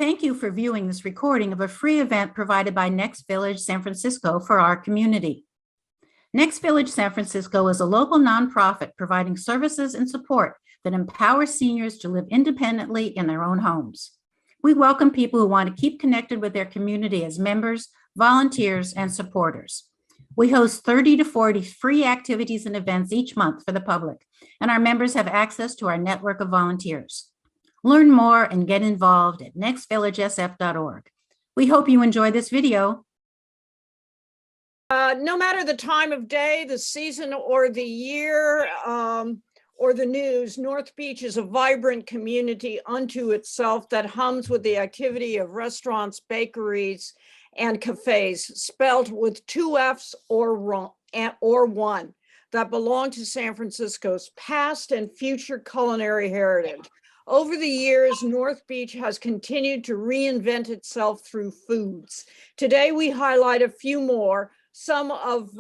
thank you for viewing this recording of a free event provided by Next Village San Francisco for our community. Next Village San Francisco is a local nonprofit providing services and support that empower seniors to live independently in their own homes. We welcome people who want to keep connected with their community as members, volunteers, and supporters. We host 30 to 40 free activities and events each month for the public, and our members have access to our network of volunteers. Learn more and get involved at nextvillagesf.org. We hope you enjoy this video. No matter the time of day, the season, or the year, or the news, North Beach is a vibrant community unto itself that hums with the activity of restaurants, bakeries, and cafes, spelled with 2 F's or one, that belong to San Francisco's past and future culinary heritage. Over the years, North Beach has continued to reinvent itself through foods. Today, we highlight a few more, some of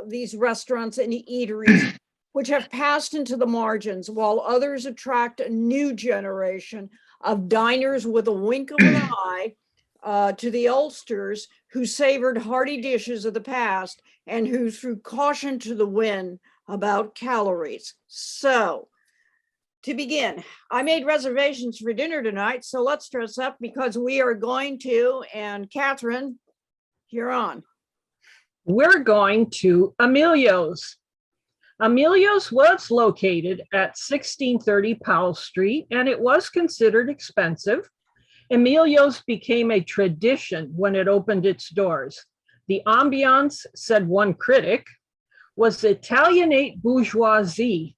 these restaurants and eateries which have passed into the margins, while others attract a new generation of diners with a wink of an eye to the oldsters who savored hearty dishes of the past and who threw caution to the wind about calories. So, to begin, I made reservations for dinner tonight, so let's dress up because we are going to, and Catherine, you're on. We're going to Emilio's. Emilio's was located at 1630 Powell Street, and it was considered expensive. Emilio's became a tradition when it opened its doors. The ambiance, said one critic, was Italianate bourgeoisie.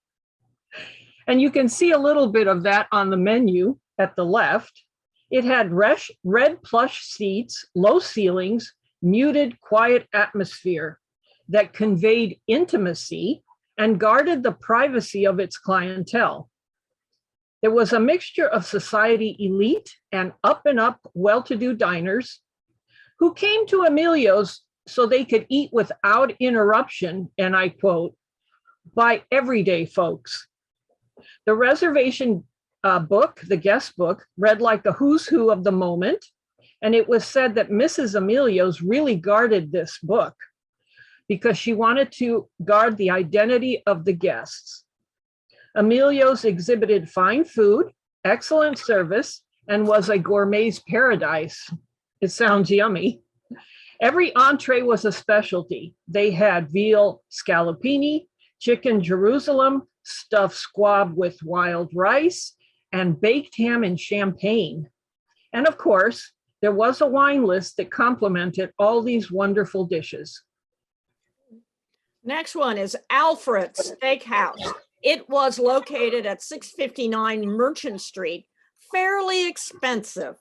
And you can see a little bit of that on the menu at the left. It had red plush seats, low ceilings, muted, quiet atmosphere that conveyed intimacy and guarded the privacy of its clientele. There was a mixture of society elite and up, well-to-do diners who came to Emilio's so they could eat without interruption, and I quote, by everyday folks. The reservation book, the guest book, read like the who's who of the moment, and it was said that Mrs. Emilio's really guarded this book because she wanted to guard the identity of the guests. Emilio's exhibited fine food, excellent service, and was a gourmet's paradise. It sounds yummy. Every entree was a specialty. They had veal scallopini, chicken Jerusalem, stuffed squab with wild rice, and baked ham and champagne. And of course, there was a wine list that complemented all these wonderful dishes. Next one is Alfred's Steakhouse. It was located at 659 Merchant Street, fairly expensive.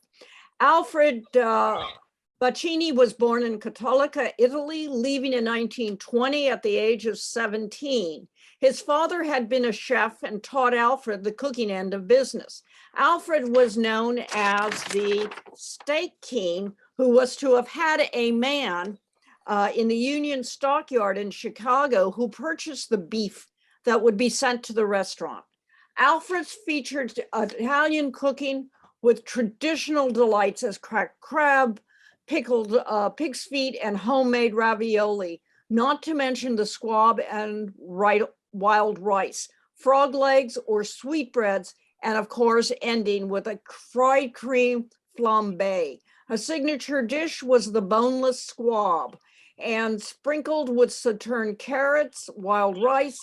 Alfred Bacchini was born in Cattolica, Italy, leaving in 1920 at the age of 17. His father had been a chef and taught Alfred the cooking end of business. Alfred was known as the steak king, who was to have had a man in the Union Stockyard in Chicago who purchased the beef that would be sent to the restaurant. Alfred's featured Italian cooking with traditional delights as cracked crab, pickled pig's feet, and homemade ravioli, not to mention the squab and wild rice, frog legs or sweetbreads, and of course, ending with a fried cream flambe. A signature dish was the boneless squab, and sprinkled with sauterne carrots, wild rice,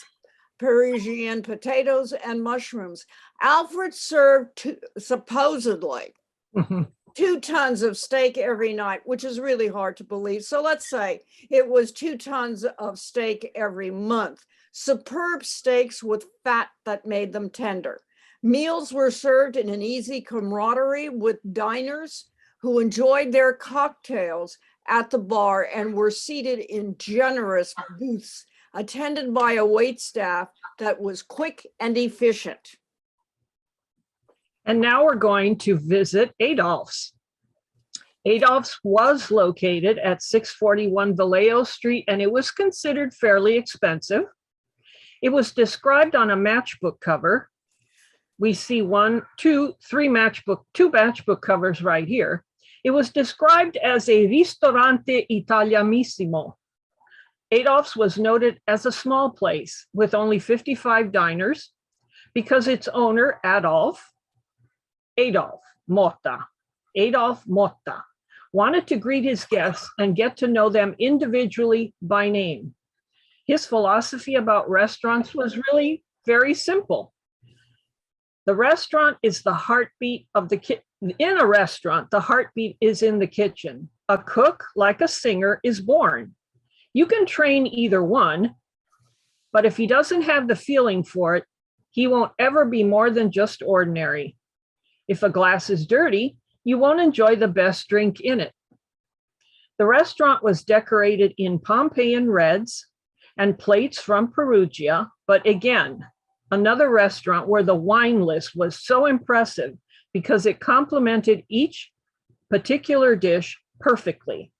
Parisian potatoes, and mushrooms. Alfred served supposedly 2 tons of steak every night, which is really hard to believe. So let's say it was 2 tons of steak every month. Superb steaks with fat that made them tender. Meals were served in an easy camaraderie with diners who enjoyed their cocktails at the bar and were seated in generous booths, attended by a waitstaff that was quick and efficient. And now we're going to visit Adolph's. Adolph's was located at 641 Vallejo Street, and it was considered fairly expensive. It was described on a matchbook cover we see two matchbook covers right here. It was described as a ristorante italianissimo. Adolph's was noted as a small place with only 55 diners because its owner, Adolph Motta, wanted to greet his guests and get to know them individually by name. His philosophy about restaurants was really very simple. The restaurant is the heartbeat of the kitchen. In a restaurant, the heartbeat is in the kitchen. A cook, like a singer, is born. You can train either one, but if he doesn't have the feeling for it, he won't ever be more than just ordinary. If a glass is dirty, you won't enjoy the best drink in it. The restaurant was decorated in Pompeian reds and plates from Perugia, but again, another restaurant where the wine list was so impressive because it complemented each particular dish perfectly.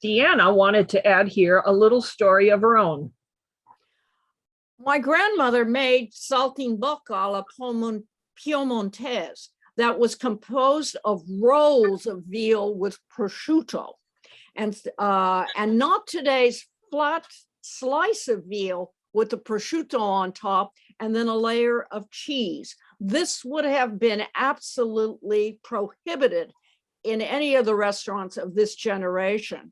Deanna wanted to add here a little story of her own. My grandmother made saltimbocca alla Piemontese that was composed of rolls of veal with prosciutto, and not today's flat slice of veal with the prosciutto on top and then a layer of cheese. This would have been absolutely prohibited in any of the restaurants of this generation.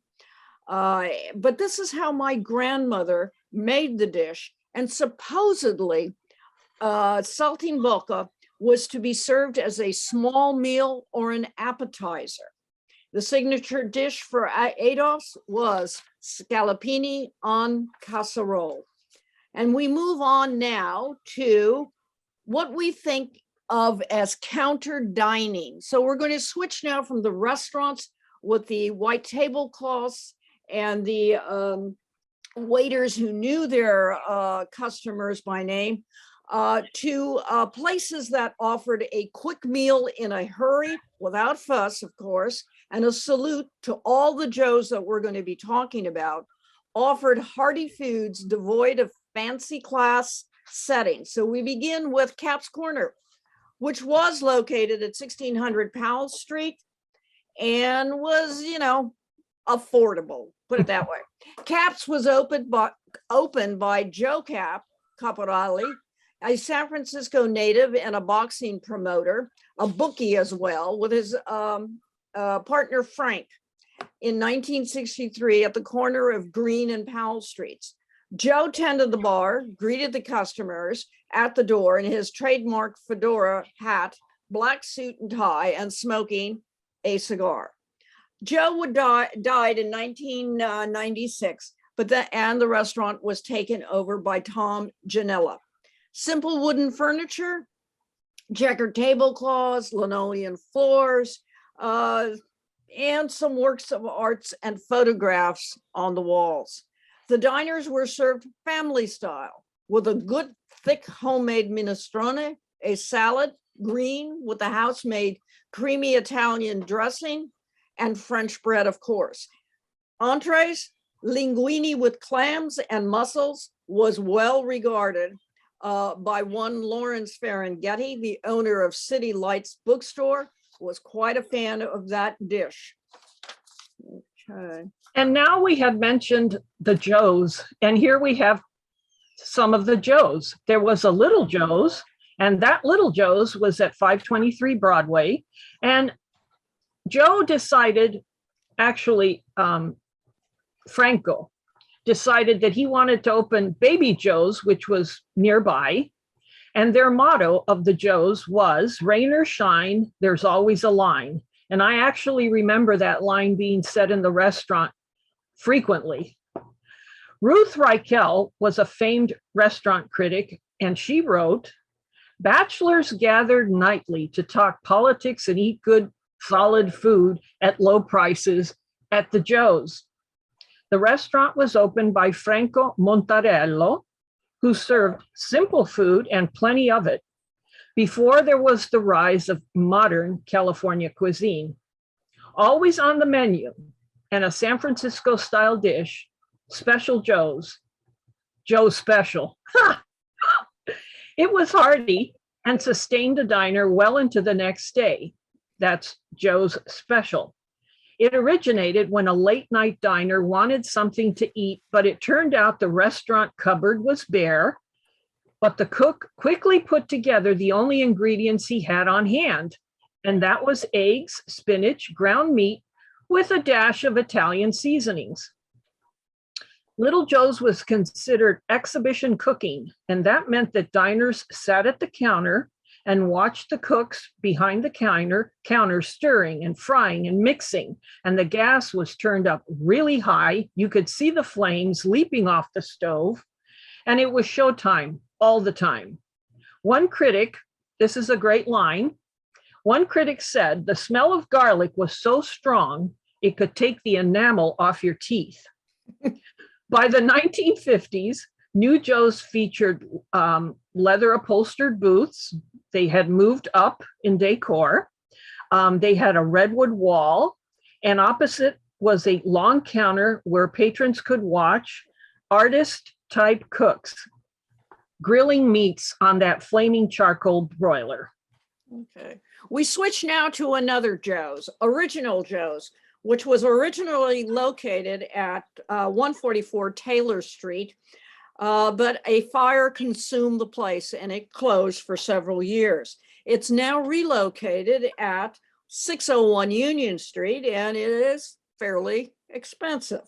But this is how my grandmother made the dish. And supposedly, saltimbocca was to be served as a small meal or an appetizer. The signature dish for Adolph's was scallopini en casserole. And we move on now to what we think of as counter dining. So we're going to switch now from the restaurants with the white tablecloths and the waiters who knew their customers by name to places that offered a quick meal in a hurry, without fuss, of course, and a salute to all the Joes that we're going to be talking about, offered hearty foods devoid of fancy class settings. So we begin with Cap's Corner, which was located at 1600 Powell Street and was, affordable, put it that way. Cap's was opened by Joe Caporali, a San Francisco native and a boxing promoter, a bookie as well, with his partner Frank in 1963 at the corner of Green and Powell Streets. Joe tended the bar, greeted the customers at the door in his trademark fedora hat, black suit and tie, and smoking a cigar. Joe died in 1996, but the restaurant was taken over by Tom Janella. Simple wooden furniture, checkered tablecloths, linoleum floors, and some works of arts and photographs on the walls. The diners were served family style with a good thick homemade minestrone, a salad, green with the house-made creamy Italian dressing, and French bread, of course. Entrees, linguine with clams and mussels was well regarded by one Lawrence Ferenghetti, the owner of City Lights Bookstore, was quite a fan of that dish. Okay. And now we have mentioned the Joes, and here we have some of the Joes. There was a Little Joe's, and that Little Joe's was at 523 Broadway. And Joe decided, actually, Franco decided that he wanted to open Baby Joe's, which was nearby. And their motto of the Joes was, rain or shine, there's always a line. And I actually remember that line being said in the restaurant frequently. Ruth Reichel was a famed restaurant critic, and she wrote, bachelors gathered nightly to talk politics and eat good, solid food at low prices at the Joe's. The restaurant was opened by Franco Montarello, who served simple food and plenty of it before there was the rise of modern California cuisine. Always on the menu, and a San Francisco style dish, Special Joe's, Joe's Special. It was hearty and sustained the diner well into the next day. That's Joe's Special. It originated when a late night diner wanted something to eat, but it turned out the restaurant cupboard was bare, but the cook quickly put together the only ingredients he had on hand, and that was eggs, spinach, ground meat, with a dash of Italian seasonings. Little Joe's was considered exhibition cooking, and that meant that diners sat at the counter and watched the cooks behind the counter stirring and frying and mixing, and the gas was turned up really high. You could see the flames leaping off the stove, and it was showtime all the time. One critic, this is a great line, one critic said, "The smell of garlic was so strong, it could take the enamel off your teeth." By the 1950s, New Joe's featured leather upholstered booths. They had moved up in decor. They had a redwood wall, and opposite was a long counter where patrons could watch artist-type cooks grilling meats on that flaming charcoal broiler. Okay. We switch now to another Joe's, Original Joe's, which was originally located at 144 Taylor Street, but a fire consumed the place and it closed for several years. It's now relocated at 601 Union Street, and it is fairly expensive.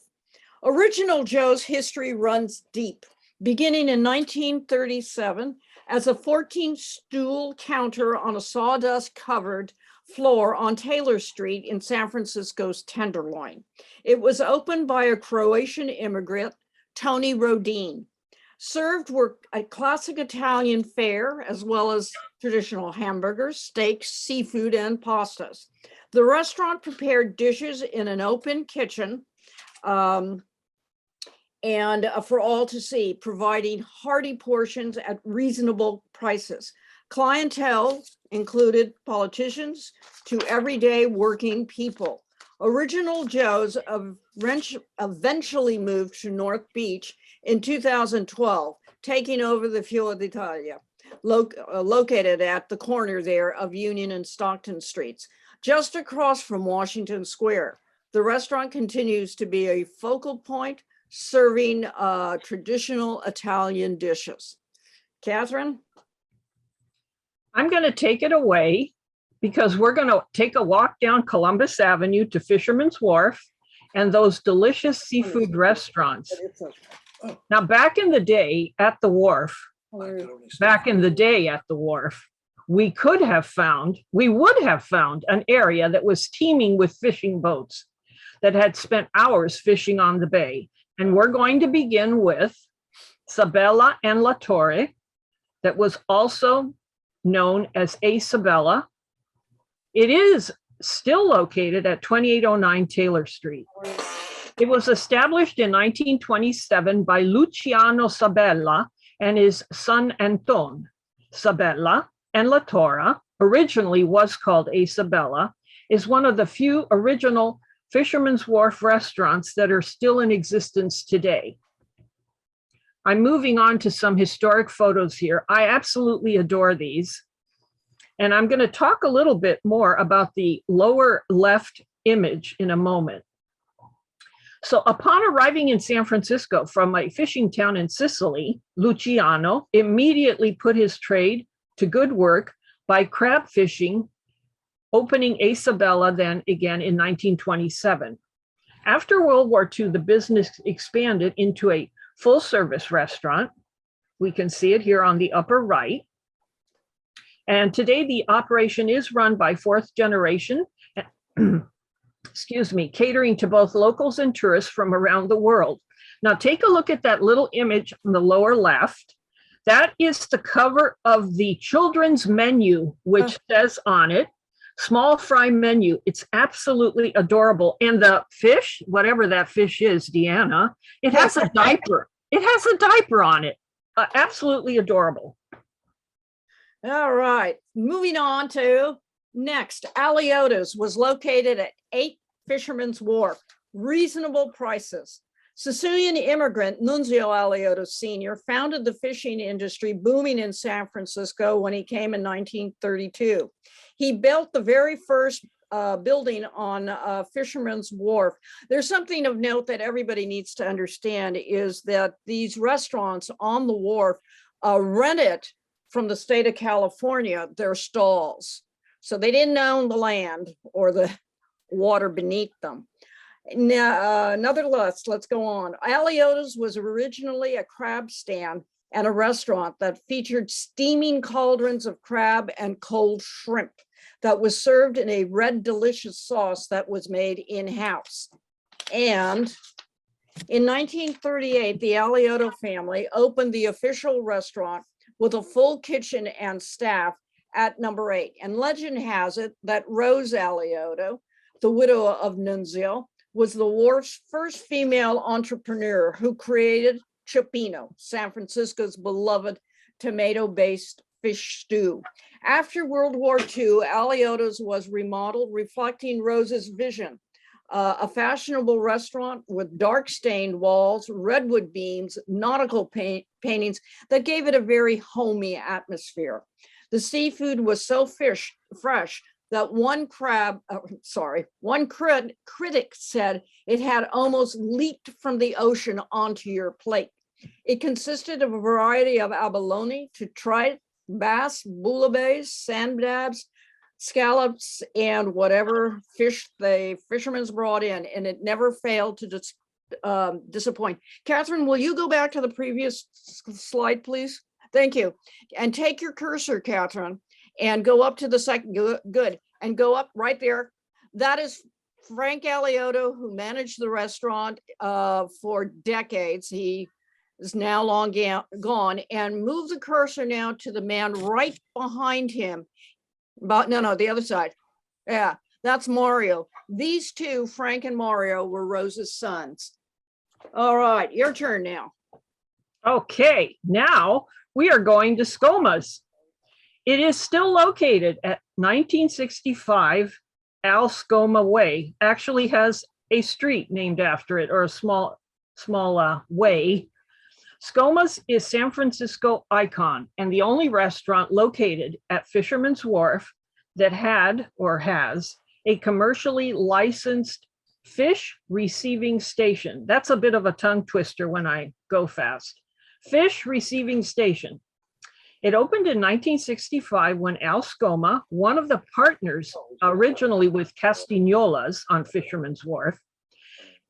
Original Joe's history runs deep, beginning in 1937 as a 14-stool counter on a sawdust-covered floor on Taylor Street in San Francisco's Tenderloin. It was opened by a Croatian immigrant, Tony Rodin. Served were a classic Italian fare, as well as traditional hamburgers, steaks, seafood, and pastas. The restaurant prepared dishes in an open kitchen and for all to see, providing hearty portions at reasonable prices. Clientele included politicians to everyday working people. Original Joe's eventually moved to North Beach in 2012, taking over the Fior d'Italia, located at the corner there of Union and Stockton Streets, just across from Washington Square. The restaurant continues to be a focal point, serving traditional Italian dishes. Catherine? I'm going to take it away because we're going to take a walk down Columbus Avenue to Fisherman's Wharf and those delicious seafood restaurants. Now, back in the day at the wharf, we would have found an area that was teeming with fishing boats that had spent hours fishing on the bay. And we're going to begin with Sabella and La Torre, that was also known as A Sabella. It is still located at 2809 Taylor Street. It was established in 1927 by Luciano Sabella and his son Anton. Sabella and La Torre, originally was called A Sabella, is one of the few original Fisherman's Wharf restaurants that are still in existence today. I'm moving on to some historic photos here. I absolutely adore these. And I'm going to talk a little bit more about the lower left image in a moment. So upon arriving in San Francisco from a fishing town in Sicily, Luciano immediately put his trade to good work by crab fishing, opening A Sabella then again in 1927. After World War II, the business expanded into a full-service restaurant. We can see it here on the upper right. And today the operation is run by fourth generation, catering to both locals and tourists from around the world. Now take a look at that little image on the lower left. That is the cover of the children's menu, which says on it, small fry menu. It's absolutely adorable. And the fish, whatever that fish is, Deanna, it has a diaper. It has a diaper on it. Absolutely adorable. All right, moving on to next. Aliota's was located at 8 Fisherman's Wharf. Reasonable prices. Sicilian immigrant Nunzio Alioto Sr. founded the fishing industry booming in San Francisco when he came in 1932. He built the very first building on Fisherman's Wharf. There's something of note that everybody needs to understand is that these restaurants on the wharf rented from the state of California their stalls. So they didn't own the land or the water beneath them. Now, nevertheless, let's go on. Alioto's was originally a crab stand and a restaurant that featured steaming cauldrons of crab and cold shrimp that was served in a red, delicious sauce that was made in-house. And in 1938, the Alioto family opened the official restaurant with a full kitchen and staff at number 8. And legend has it that Rose Alioto, the widow of Nunzio, was the wharf's first female entrepreneur who created Cioppino, San Francisco's beloved tomato-based fish stew. After World War II, Alioto's was remodeled, reflecting Rose's vision. A fashionable restaurant with dark stained walls, redwood beams, nautical paintings that gave it a very homey atmosphere. The seafood was so fresh that one critic said it had almost leaped from the ocean onto your plate. It consisted of a variety of abalone, tripe, bass, bouillabaisse, sand dabs, scallops, and whatever fish the fishermen brought in, and it never failed to disappoint. Catherine, will you go back to the previous slide, please? Thank you. And take your cursor, Catherine, and go up to the second, good, and go up right there. That is Frank Alioto, who managed the restaurant for decades. He is now long gone, and move the cursor now to the man right behind him. But no, the other side. Yeah, that's Mario. These two, Frank and Mario, were Rose's sons. All right, your turn now. Okay, now we are going to Skoma's. It is still located at 1965 Al Skoma Way. Actually has a street named after it, or a small way. Skoma's is San Francisco icon and the only restaurant located at Fisherman's Wharf that had or has a commercially licensed fish receiving station. That's a bit of a tongue twister when I go fast. Fish receiving station. It opened in 1965 when Al Skoma, one of the partners originally with Castagnolas on Fisherman's Wharf,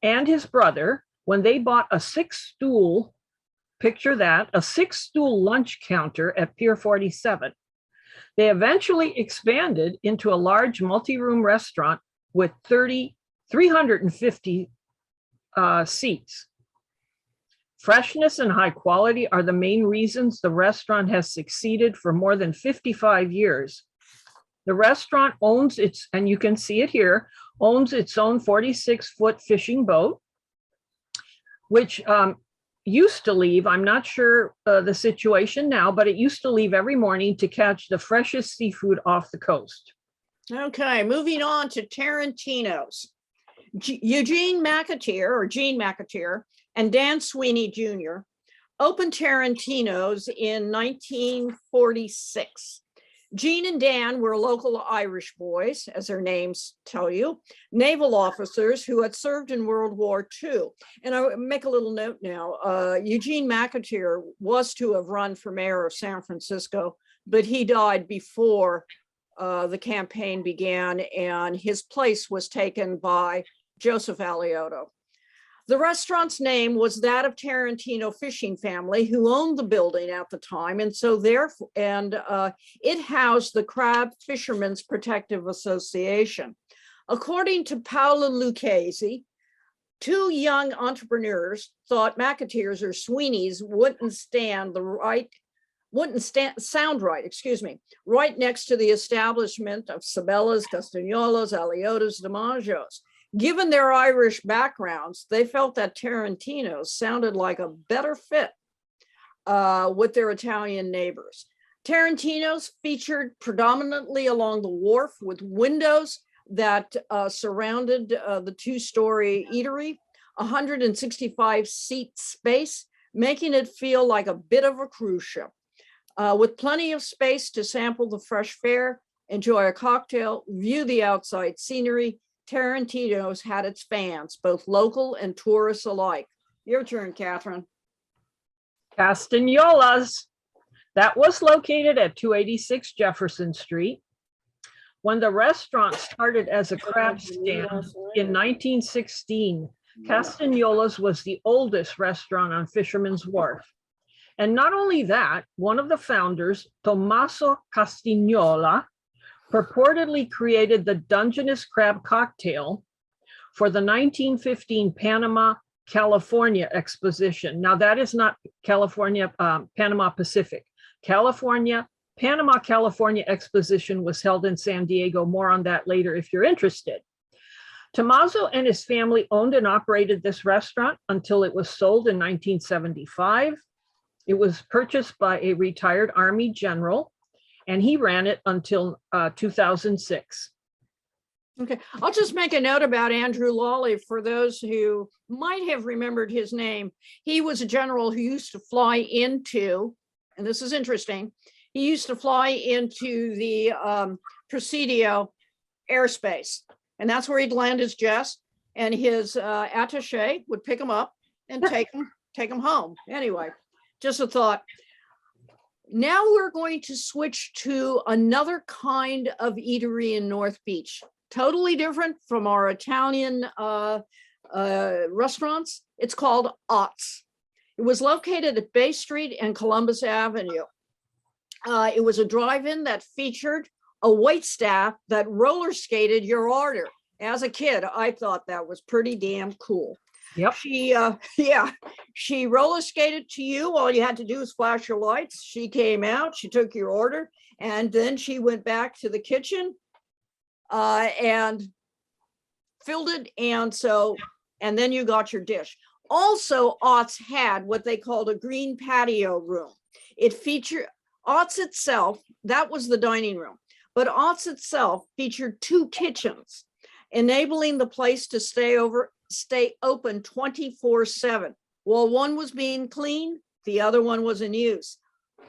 and his brother, when they bought a 6-stool, picture that, a 6-stool lunch counter at Pier 47. They eventually expanded into a large multi-room restaurant with 350 seats. Freshness and high quality are the main reasons the restaurant has succeeded for more than 55 years. The restaurant owns its, and you can see it here, owns its own 46-foot fishing boat, which used to leave, I'm not sure the situation now, but it used to leave every morning to catch the freshest seafood off the coast. Okay, moving on to Tarantino's. Eugene McAteer and Dan Sweeney Jr. opened Tarantino's in 1946. Gene and Dan were local Irish boys, as their names tell you, naval officers who had served in World War II. And I make a little note now. Eugene McAteer was to have run for mayor of San Francisco, but he died before the campaign began, and his place was taken by Joseph Alioto. The restaurant's name was that of Tarantino fishing family, who owned the building at the time, and so therefore, it housed the Crab Fishermen's Protective Association. According to Paolo Lucchese, two young entrepreneurs thought McAteer's or Sweeney's wouldn't sound right, right next to the establishment of Sabella's, Castagnolas, Alioto's, DiMaggio's. Given their Irish backgrounds, they felt that Tarantino's sounded like a better fit with their Italian neighbors. Tarantino's featured predominantly along the wharf with windows that surrounded the 2-story eatery. 165 seat space, making it feel like a bit of a cruise ship. With plenty of space to sample the fresh fare, enjoy a cocktail, view the outside scenery, Tarantino's had its fans, both local and tourists alike. Your turn, Catherine. Castagnola's. That was located at 286 Jefferson Street. When the restaurant started as a crab stand in 1916, Castagnola's was the oldest restaurant on Fisherman's Wharf. And not only that, one of the founders, Tommaso Castagnola, purportedly created the Dungeness crab cocktail for the 1915 Panama, California exposition. Now that is not California, Panama Pacific. Panama, California exposition was held in San Diego. More on that later if you're interested. Tommaso and his family owned and operated this restaurant until it was sold in 1975. It was purchased by a retired Army general, and he ran it until 2006. Okay, I'll just make a note about Andrew Lawley for those who might have remembered his name. He was a general who used to fly into, and this is interesting, he used to fly into the Presidio airspace, and that's where he'd land his jets, and his attaché would pick him up and take him home. Anyway, just a thought. Now we're going to switch to another kind of eatery in North Beach, totally different from our Italian restaurants. It's called Ott's. It was located at Bay Street and Columbus Avenue. It was a drive-in that featured a wait staff that roller skated your order. As a kid, I thought that was pretty damn cool. Yep. She roller skated to you. All you had to do was flash your lights. She came out, she took your order, and then she went back to the kitchen and filled it. And then you got your dish. Also, Ott's had what they called a green patio room. It featured Ott's itself, that was the dining room, but Ott's itself featured two kitchens, enabling the place to stay open 24/7. While one was being cleaned, the other one was in use.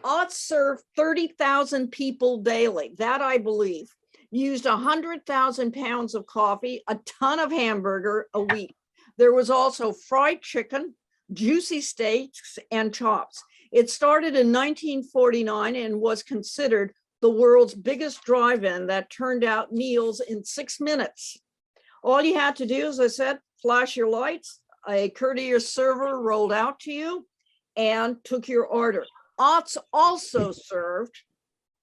Ott's served 30,000 people daily, that I believe, used 100,000 pounds of coffee, a ton of hamburger a week. There was also fried chicken, juicy steaks, and chops. It started in 1949 and was considered the world's biggest drive-in that turned out meals in 6 minutes. All you had to do, as I said, flash your lights, a courteous server rolled out to you and took your order. Ott's also served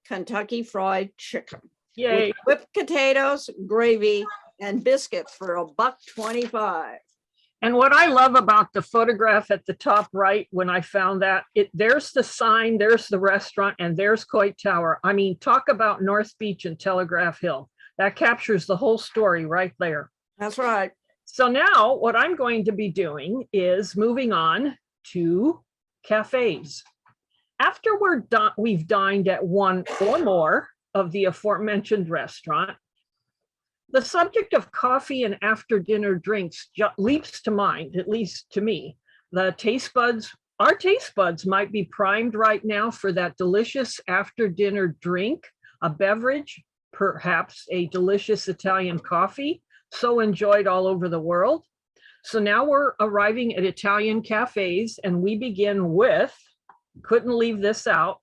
Kentucky Fried Chicken. Yay. With whipped potatoes, gravy, and biscuits for $1.25. And what I love about the photograph at the top right, when I found that, there's the sign, there's the restaurant, and there's Coit Tower. I mean, talk about North Beach and Telegraph Hill. That captures the whole story right there. That's right. So now what I'm going to be doing is moving on to cafes. After we've dined at one or more of the aforementioned restaurant, the subject of coffee and after dinner drinks leaps to mind, at least to me. Our taste buds might be primed right now for that delicious after dinner drink, a beverage, perhaps a delicious Italian coffee, so enjoyed all over the world. So now we're arriving at Italian cafes, and we begin with, couldn't leave this out,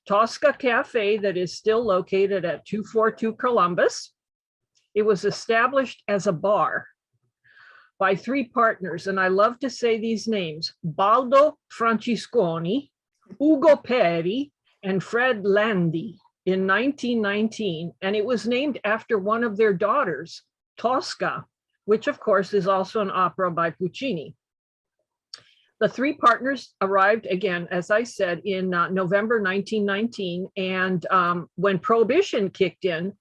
Tosca Cafe, that is still located at 242 Columbus. It was established as a bar by three partners, and I love to say these names: Baldo Francisconi, Ugo Peri, and Fred Landi in 1919, and it was named after one of their daughters, Tosca, which of course is also an opera by Puccini. The three partners arrived again, as I said, in November 1919, and when Prohibition kicked in,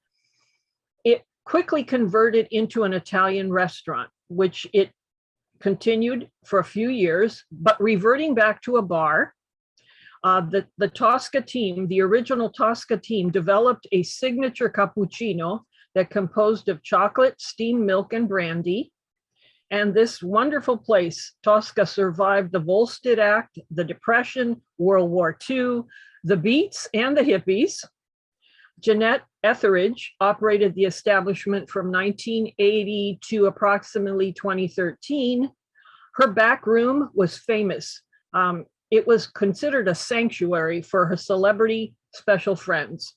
it quickly converted into an Italian restaurant, which it continued for a few years, but reverting back to a bar. The Tosca team, the original Tosca team, developed a signature cappuccino that composed of chocolate, steamed milk, and brandy. And this wonderful place, Tosca, survived the Volstead Act, the Depression, World War II, the Beats, and the hippies. Jeanette Etheridge operated the establishment from 1980 to approximately 2013. Her back room was famous. It was considered a sanctuary for her celebrity special friends.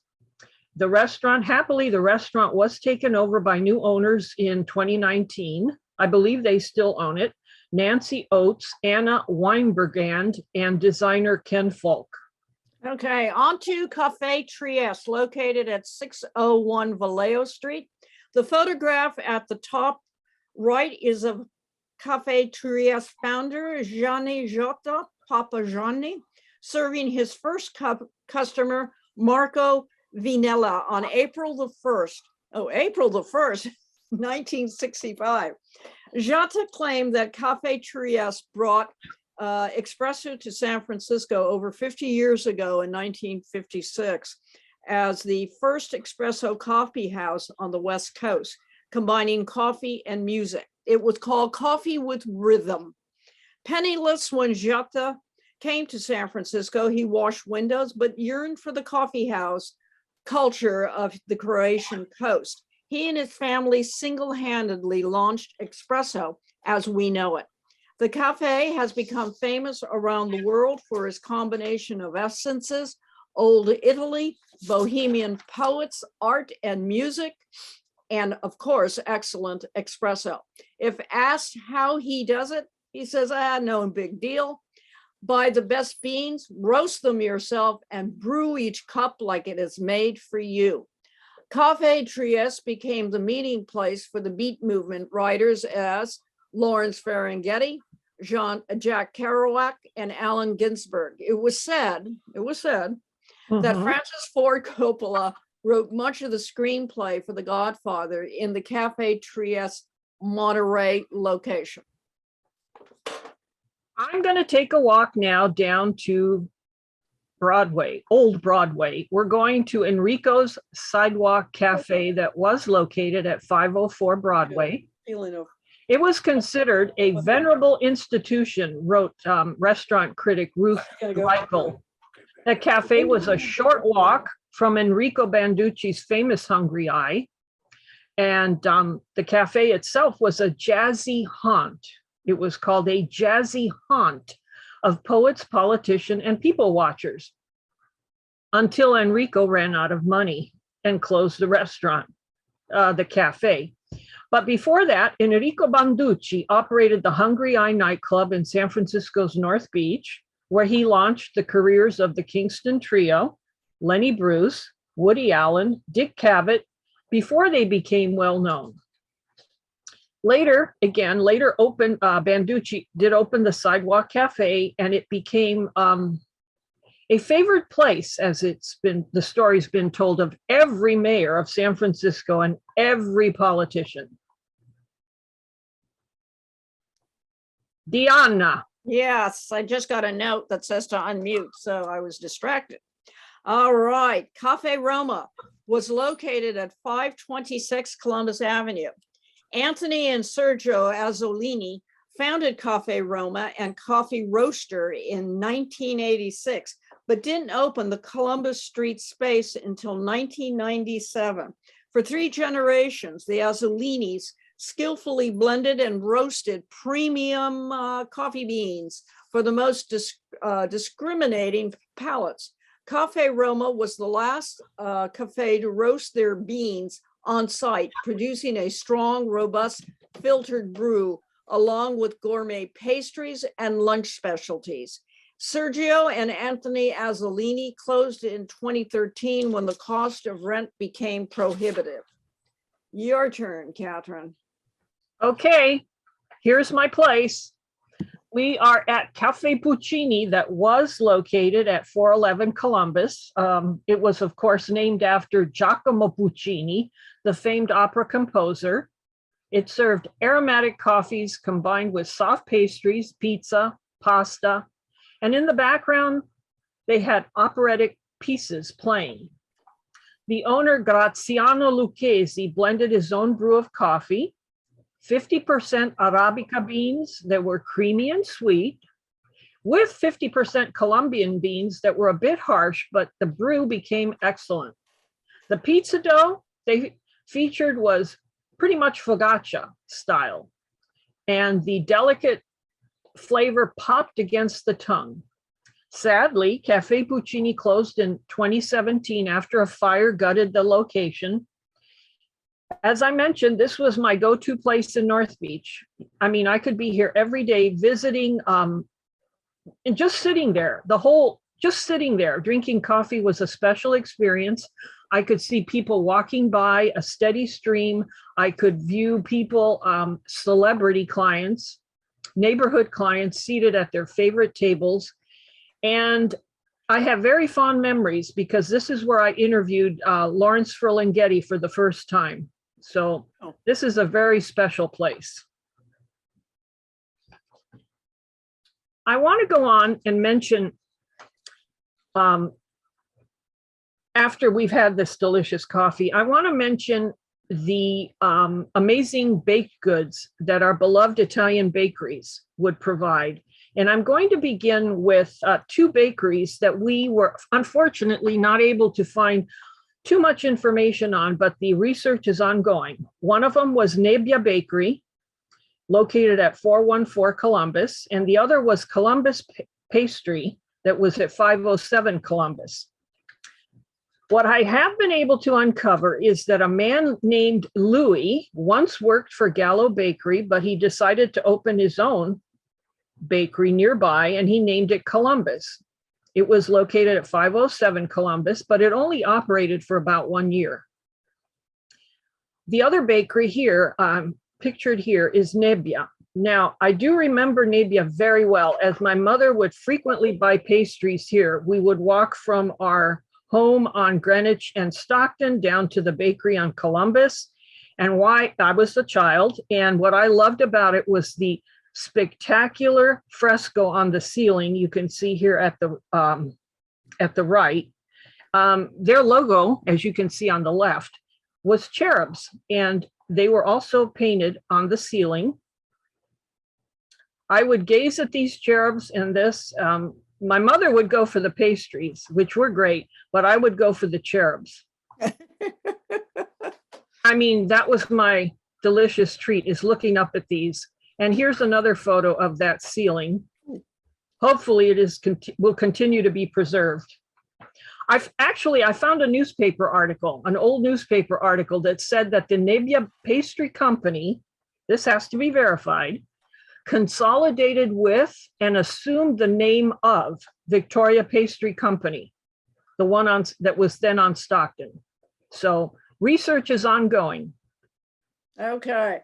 The restaurant, happily, the restaurant was taken over by new owners in 2019. I believe they still own it. Nancy Oates, Anna Weinbergand, and designer Ken Falk. Okay, on to Cafe Trieste, located at 601 Vallejo Street. The photograph at the top right is of Cafe Trieste founder, Gianni Giotta, Papa Gianni, serving his first customer, Marco Vinella, on April the 1st, 1965. Giotta claimed that Cafe Trieste brought espresso to San Francisco over 50 years ago in 1956 as the first espresso coffee house on the West Coast, combining coffee and music. It was called Coffee with Rhythm. Penniless when Giotta came to San Francisco, he washed windows, but yearned for the coffee house culture of the Croatian coast. He and his family single-handedly launched espresso as we know it. The cafe has become famous around the world for its combination of essences, old Italy, bohemian poets, art and music, and of course, excellent espresso. If asked how he does it, he says, no big deal. Buy the best beans, roast them yourself, and brew each cup like it is made for you. Cafe Trieste became the meeting place for the Beat movement writers as Lawrence Ferlinghetti, Jack Kerouac, and Allen Ginsberg. It was said that Francis Ford Coppola wrote much of the screenplay for The Godfather in the Cafe Trieste Monterey location. I'm going to take a walk now down to Broadway, Old Broadway. We're going to Enrico's Sidewalk Cafe that was located at 504 Broadway. It was considered a venerable institution, wrote restaurant critic Ruth Michael. The cafe was a short walk from Enrico Banducci's famous Hungry Eye. And the cafe itself was a jazzy haunt. It was called a jazzy haunt of poets, politicians, and people watchers until Enrico ran out of money and closed the restaurant, the cafe. But before that, Enrico Banducci operated the Hungry Eye nightclub in San Francisco's North Beach, where he launched the careers of the Kingston Trio, Lenny Bruce, Woody Allen, Dick Cavett, before they became well known. Later, Banducci did open the Sidewalk Cafe, and it became a favorite place, as the story's been told, of every mayor of San Francisco and every politician. Deanna. Yes, I just got a note that says to unmute, so I was distracted. All right, Cafe Roma was located at 526 Columbus Avenue. Anthony and Sergio Azzolini founded Cafe Roma and Coffee Roaster in 1986, but didn't open the Columbus Street space until 1997. For 3 generations, the Azzolinis skillfully blended and roasted premium coffee beans for the most discriminating palates. Cafe Roma was the last cafe to roast their beans on site, producing a strong, robust filtered brew, along with gourmet pastries and lunch specialties. Sergio and Anthony Azzolini closed in 2013 when the cost of rent became prohibitive. Your turn, Catherine. Okay, here's my place. We are at Cafe Puccini that was located at 411 Columbus. It was, of course, named after Giacomo Puccini, the famed opera composer. It served aromatic coffees combined with soft pastries, pizza, pasta, and in the background, they had operatic pieces playing. The owner, Graziano Lucchesi, blended his own brew of coffee. 50% Arabica beans that were creamy and sweet, with 50% Colombian beans that were a bit harsh, but the brew became excellent. The pizza dough they featured was pretty much focaccia style, and the delicate flavor popped against the tongue. Sadly, Caffè Puccini closed in 2017 after a fire gutted the location. As I mentioned, this was my go-to place in North Beach. I mean, I could be here every day visiting, and just sitting there, just sitting there, drinking coffee was a special experience. I could see people walking by, a steady stream. I could view people, celebrity clients, neighborhood clients seated at their favorite tables. And I have very fond memories because this is where I interviewed Lawrence Ferlinghetti for the first time. So this is a very special place. I want to go on and mention, after we've had this delicious coffee, I want to mention the amazing baked goods that our beloved Italian bakeries would provide. And I'm going to begin with two bakeries that we were unfortunately not able to find too much information on, but the research is ongoing. One of them was Nebbia Bakery, located at 414 Columbus, and the other was Columbus Pastry that was at 507 Columbus. What I have been able to uncover is that a man named Louis once worked for Gallo Bakery, but he decided to open his own bakery nearby, and he named it Columbus. It was located at 507 Columbus, but it only operated for about 1 year. The other bakery here, pictured here, is Nebbia. Now, I do remember Nebbia very well, as my mother would frequently buy pastries here. We would walk from our home on Greenwich and Stockton down to the bakery on Columbus. And why I was a child, and what I loved about it was the spectacular fresco on the ceiling. You can see here at the right. Their logo, as you can see on the left, was cherubs, and they were also painted on the ceiling. I would gaze at these cherubs and this. My mother would go for the pastries, which were great, but I would go for the cherubs. I mean, that was my delicious treat, is looking up at these. And here's another photo of that ceiling. Hopefully it will continue to be preserved. I found a newspaper article, an old newspaper article that said that the Nebbia Pastry Company, this has to be verified, consolidated with and assumed the name of Victoria Pastry Company, the one that was then on Stockton. So research is ongoing. Okay.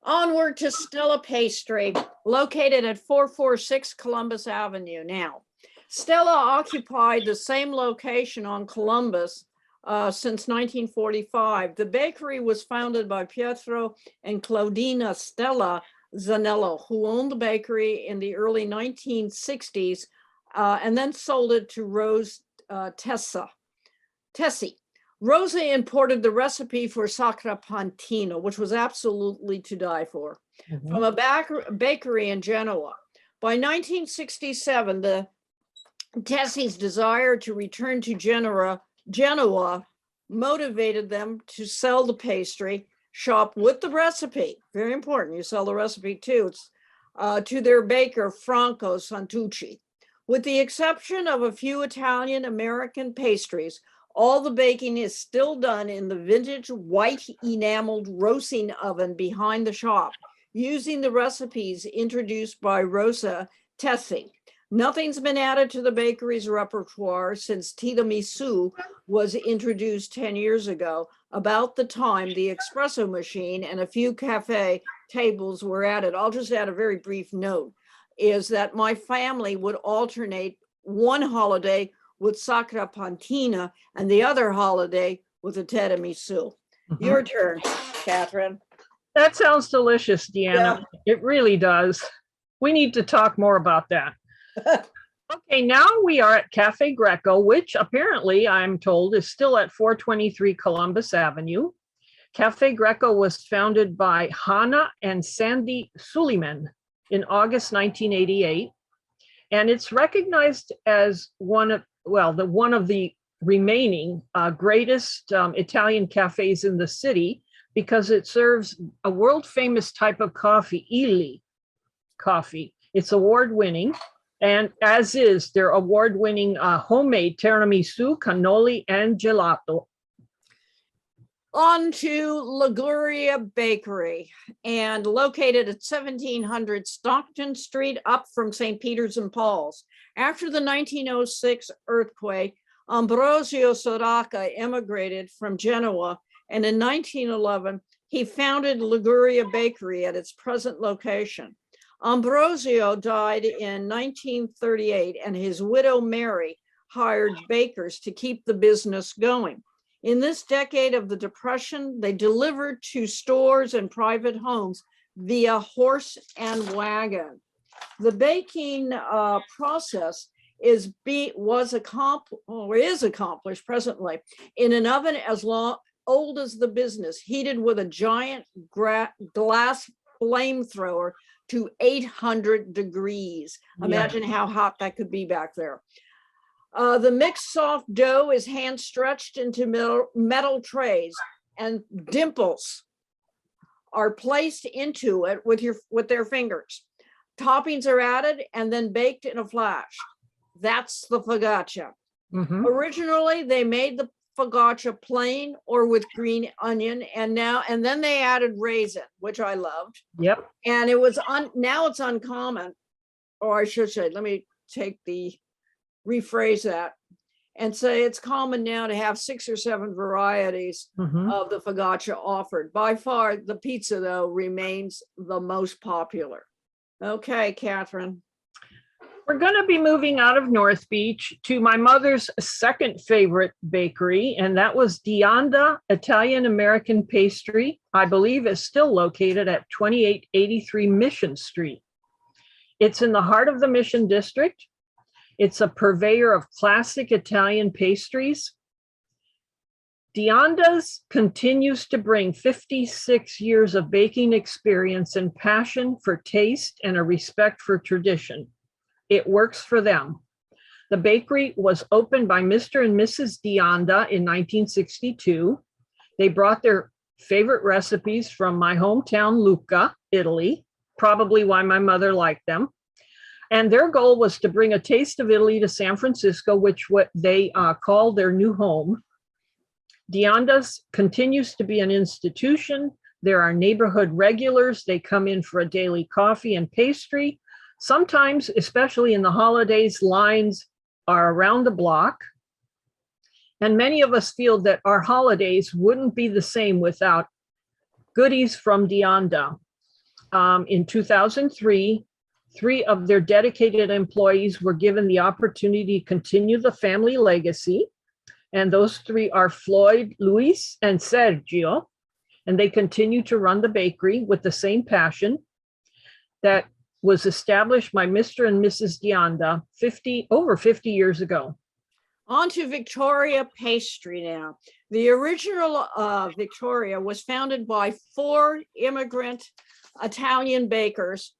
Onward to Stella Pastry, located at 446 Columbus Avenue. Now, Stella occupied the same location on Columbus since 1945. The bakery was founded by Pietro and Claudina Stella Zanello, who owned the bakery in the early 1960s and then sold it to Rose Tessi. Rosa imported the recipe for Sacrapantino, which was absolutely to die for, from a bakery in Genoa. By 1967, the Tessi's desire to return to Genoa motivated them to sell the pastry shop with the recipe. Very important, you sell the recipe too. To their baker, Franco Santucci. With the exception of a few Italian-American pastries, all the baking is still done in the vintage white enameled roasting oven behind the shop, using the recipes introduced by Rosa Tessi. Nothing's been added to the bakery's repertoire since tiramisu was introduced 10 years ago, about the time the espresso machine and a few cafe tables were added. I'll just add a very brief note, is that my family would alternate one holiday with Sacrapantina and the other holiday with a tiramisu. Your turn, Catherine. That sounds delicious, Deanna. Yeah. It really does. We need to talk more about that. Okay, now we are at Cafe Greco, which apparently I'm told is still at 423 Columbus Avenue. Cafe Greco was founded by Hannah and Sandy Suleiman in August 1988, and it's recognized as one of the remaining greatest Italian cafes in the city because it serves a world-famous type of coffee, illy coffee. It's award-winning, and as is their award-winning homemade tiramisu, cannoli, and gelato. On to Liguria Bakery, and located at 1700 Stockton Street, up from St. Peter's and Paul's. After the 1906 earthquake, Ambrosio Soraca immigrated from Genoa, and in 1911, he founded Liguria Bakery at its present location. Ambrosio died in 1938, and his widow, Mary, hired bakers to keep the business going. In this decade of the Depression, they delivered to stores and private homes via horse and wagon. The baking process is accomplished presently in an oven as old as the business, heated with a giant glass flamethrower to 800 degrees. Imagine how hot that could be back there. The mixed soft dough is hand stretched into metal trays, and dimples are placed into it with their fingers. Toppings are added and then baked in a flash. That's the focaccia. Mm-hmm. Originally, they made the focaccia plain or with green onion, and then they added raisin, which I loved. Yep. And now it's uncommon, or I should say, let me rephrase that and say it's common now to have 6 or 7 varieties of the focaccia offered. By far, the pizza, though, remains the most popular. Okay, Catherine. We're going to be moving out of North Beach to my mother's second favorite bakery, and that was Deanna Italian-American Pastry. I believe is still located at 2883 Mission Street. It's in the heart of the Mission District. It's a purveyor of classic Italian pastries. Deanna's continues to bring 56 years of baking experience and passion for taste and a respect for tradition. It works for them. The bakery was opened by Mr. and Mrs. Deanna in 1962. They brought their favorite recipes from my hometown, Lucca, Italy, probably why my mother liked them. And their goal was to bring a taste of Italy to San Francisco, which what they call their new home. Deanna's continues to be an institution. There are neighborhood regulars. They come in for a daily coffee and pastry. Sometimes, especially in the holidays, lines are around the block. And many of us feel that our holidays wouldn't be the same without goodies from Deanna. In 2003, 3 of their dedicated employees were given the opportunity to continue the family legacy. And those 3 are Floyd, Luis, and Sergio. And they continue to run the bakery with the same passion that was established by Mr. and Mrs. Deanna over 50 years ago. On to Victoria Pastry now. The original Victoria was founded by 4 immigrant Italian bakers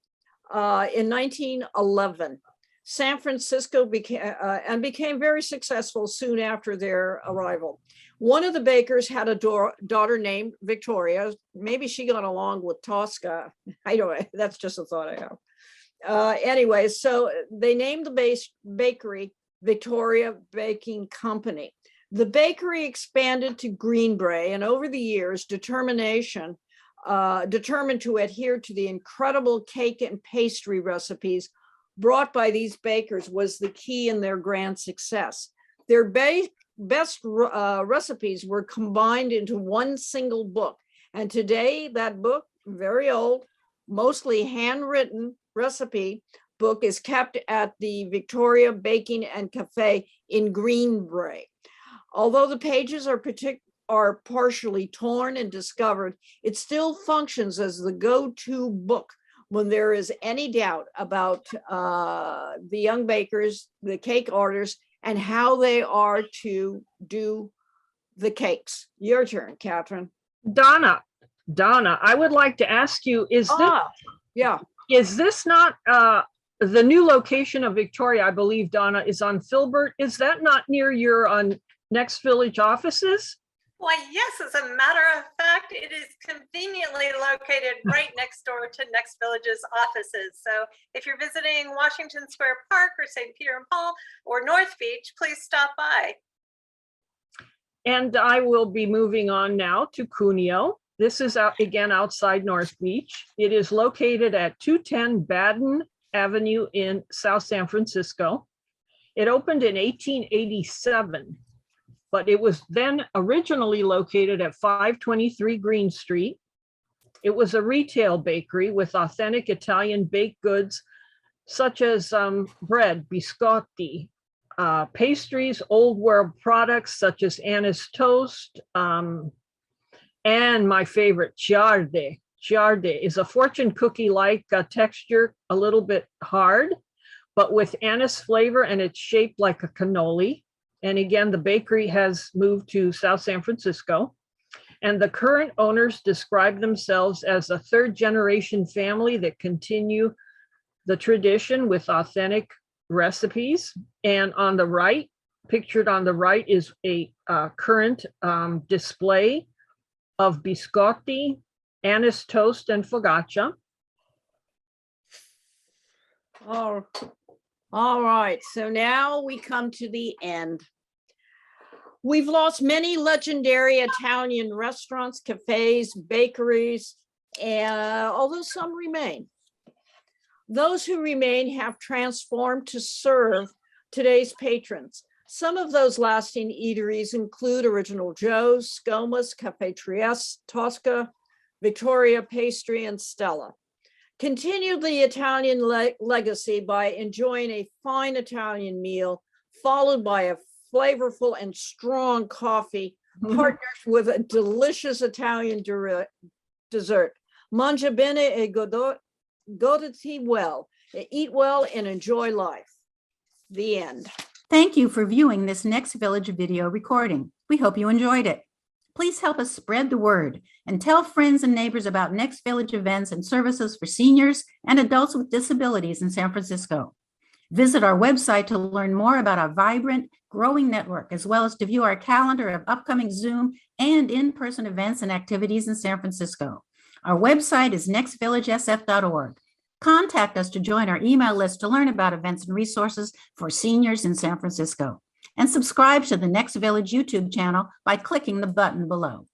in 1911. San Francisco became very successful soon after their arrival. One of the bakers had a daughter named Victoria. Maybe she got along with Tosca. I don't know. That's just a thought I have. Anyway, so they named the bakery Victoria Baking Company. The bakery expanded to Greenbrae, and over the years, determined to adhere to the incredible cake and pastry recipes brought by these bakers was the key in their grand success. Their best recipes were combined into one single book. And today that book, very old, mostly handwritten recipe book, is kept at the Victoria Baking and Cafe in Greenbrae. Although the pages are partially torn and discovered, it still functions as the go-to book when there is any doubt about the young bakers, the cake artists, and how they are to do the cakes. Your turn, Catherine. Donna, I would like to ask you, Yeah. is this not the new location of Victoria, I believe, Donna, is on Filbert. Is that not near your Next Village offices? Why, yes, as a matter of fact, it is conveniently located right next door to Next Village's offices. So if you're visiting Washington Square Park or St. Peter and Paul or North Beach, please stop by. And I will be moving on now to Cuneo. This is again outside North Beach. It is located at 210 Baden Avenue in South San Francisco. It opened in 1887, but it was then originally located at 523 Green Street. It was a retail bakery with authentic Italian baked goods, such as bread, biscotti, pastries, old world products such as anise toast, and my favorite, Giardi. Giardi is a fortune cookie-like texture, a little bit hard, but with anise flavor, and it's shaped like a cannoli. And again, the bakery has moved to South San Francisco. And the current owners describe themselves as a third generation family that continue the tradition with authentic recipes. And on the right, pictured on the right, is a current display of biscotti, anise toast, and focaccia. All right, so now we come to the end. We've lost many legendary Italian restaurants, cafes, bakeries, and although some remain. Those who remain have transformed to serve today's patrons. Some of those lasting eateries include Original Joe's, Scoma's, Caffè Trieste, Tosca, Victoria Pastry, and Stella. Continue the Italian legacy by enjoying a fine Italian meal, followed by a flavorful and strong coffee, partnered with a delicious Italian dessert. Mangia bene e goditi well. Eat well and enjoy life. The end. Thank you for viewing this Next Village video recording. We hope you enjoyed it. Please help us spread the word and tell friends and neighbors about Next Village events and services for seniors and adults with disabilities in San Francisco. Visit our website to learn more about our vibrant, growing network, as well as to view our calendar of upcoming Zoom and in-person events and activities in San Francisco. Our website is nextvillagesf.org. Contact us to join our email list to learn about events and resources for seniors in San Francisco. And subscribe to the Next Village YouTube channel by clicking the button below.